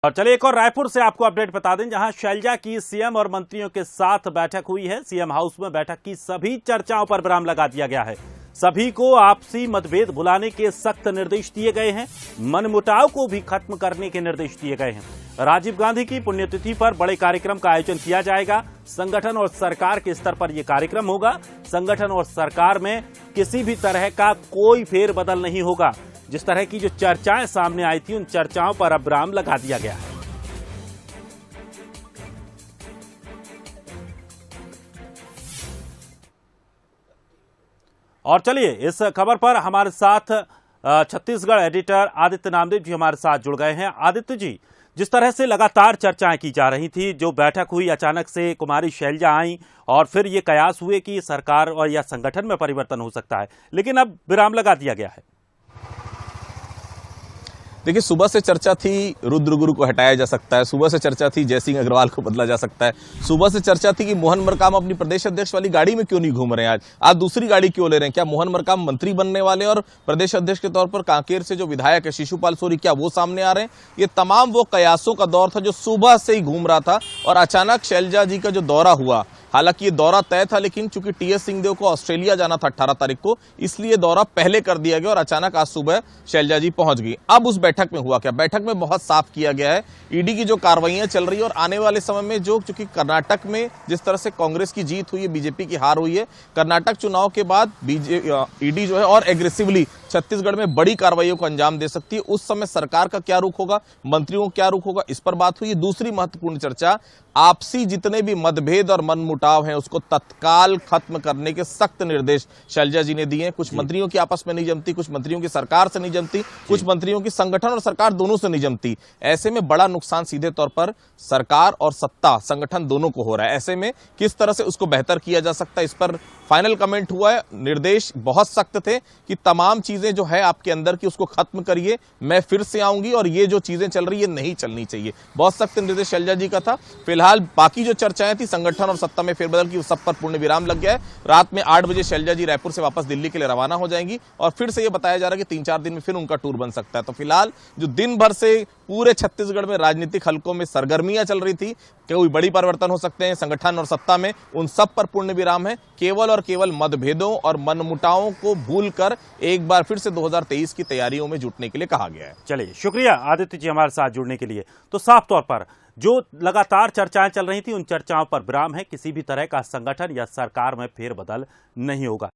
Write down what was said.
और चलिए एक और रायपुर से आपको अपडेट बता दें, जहां शैलजा की सीएम और मंत्रियों के साथ बैठक हुई है। सीएम हाउस में बैठक की सभी चर्चाओं पर विराम लगा दिया गया है। सभी को आपसी मतभेद भुलाने के सख्त निर्देश दिए गए हैं। मनमुटाव को भी खत्म करने के निर्देश दिए गए हैं। राजीव गांधी की पुण्यतिथि पर बड़े कार्यक्रम का आयोजन किया जाएगा। संगठन और सरकार के स्तर पर यह कार्यक्रम होगा। संगठन और सरकार में किसी भी तरह का कोई फेरबदल नहीं होगा। जिस तरह की जो चर्चाएं सामने आई थी, उन चर्चाओं पर अब विराम लगा दिया गया है। और चलिए इस खबर पर हमारे साथ छत्तीसगढ़ एडिटर आदित्य नामदेव जी हमारे साथ जुड़ गए हैं। आदित्य जी, जिस तरह से लगातार चर्चाएं की जा रही थी, जो बैठक हुई, अचानक से कुमारी शैलजा आई और फिर ये कयास हुए कि सरकार और या संगठन में परिवर्तन हो सकता है, लेकिन अब विराम लगा दिया गया है। देखिए, सुबह से चर्चा थी रुद्र गुरु को हटाया जा सकता है, सुबह से चर्चा थी जय सिंह अग्रवाल को बदला जा सकता है, सुबह से चर्चा थी कि मोहन मरकाम अपनी प्रदेश अध्यक्ष वाली गाड़ी में क्यों नहीं घूम रहे हैं। आज दूसरी गाड़ी क्यों ले रहे हैं? क्या मोहन मरकाम मंत्री बनने वाले और प्रदेश अध्यक्ष के तौर पर कांकेर से जो विधायक है शिशुपाल सोरी, क्या वो सामने आ रहे हैं? ये तमाम वो कयासों का दौर था जो सुबह से ही घूम रहा था। और अचानक शैलजा जी का जो दौरा हुआ, हालांकि ये दौरा तय था, लेकिन चूंकि टीएस सिंहदेव को ऑस्ट्रेलिया जाना था 18 तारीख को, इसलिए दौरा पहले कर दिया गया और अचानक आज सुबह शैलजा जी पहुंच गई। अब उस बैठक में हुआ क्या? बैठक में बहुत साफ किया गया है ईडी की जो कार्रवाइयां चल रही है और आने वाले समय में जो, चूंकि कर्नाटक में जिस तरह से कांग्रेस की जीत हुई है, बीजेपी की हार हुई है, कर्नाटक चुनाव के बाद ईडी जो है और एग्रेसिवली छत्तीसगढ़ में बड़ी कार्रवाइयों को अंजाम दे सकती है। उस समय सरकार का क्या रुख होगा, मंत्रियों का क्या रुख होगा, इस पर बात हुई। दूसरी महत्वपूर्ण चर्चा, आपसी जितने भी मतभेद और मनमुटाव हैं उसको तत्काल खत्म करने के सख्त निर्देश शैलजा जी ने दिए हैं। कुछ मंत्रियों की आपस में नहीं जमती, कुछ मंत्रियों की सरकार से नहीं जमती, कुछ मंत्रियों की संगठन और सरकार दोनों से नहीं जमती। ऐसे में बड़ा नुकसान सीधे तौर पर सरकार और सत्ता, संगठन दोनों को हो रहा है। ऐसे में किस तरह से उसको बेहतर किया जा सकता है, इस पर फाइनल कमेंट हुआ है। निर्देश बहुत सख्त थे कि तमाम चीजें जो है आपके अंदर की उसको खत्म करिए, मैं फिर से आऊंगी और ये जो चीजें चल रही है नहीं चलनी चाहिए। बहुत सख्त निर्देश शैलजा जी का था। फिलहाल बाकी जो चर्चाएं थी संगठन और सत्ता में फेरबदल की, उस सब पर पूर्ण विराम लग गया है। रात में 8 बजे शैलजा जी रायपुर से वापस दिल्ली के लिए रवाना हो जाएंगी और फिर से ये बताया जा रहा है कि 3-4 दिन में फिर उनका टूर बन सकता है। तो फिलहाल जो दिन भर से पूरे छत्तीसगढ़ में राजनीतिक हलकों में सरगर्मियां चल रही थी, कोई बड़ी परिवर्तन हो सकते हैं संगठन और सत्ता में, उन सब पर पूर्ण विराम है। केवल और केवल मतभेदों और मनमुटावों को भूलकर एक बार फिर से 2023 की तैयारियों में जुटने के लिए कहा गया है। चलिए, शुक्रिया आदित्य जी हमारे साथ जुड़ने के लिए। तो साफ तौर पर जो लगातार चर्चाएं चल रही थी, उन चर्चाओं पर विराम है। किसी भी तरह का संगठन या सरकार में फेरबदल नहीं होगा।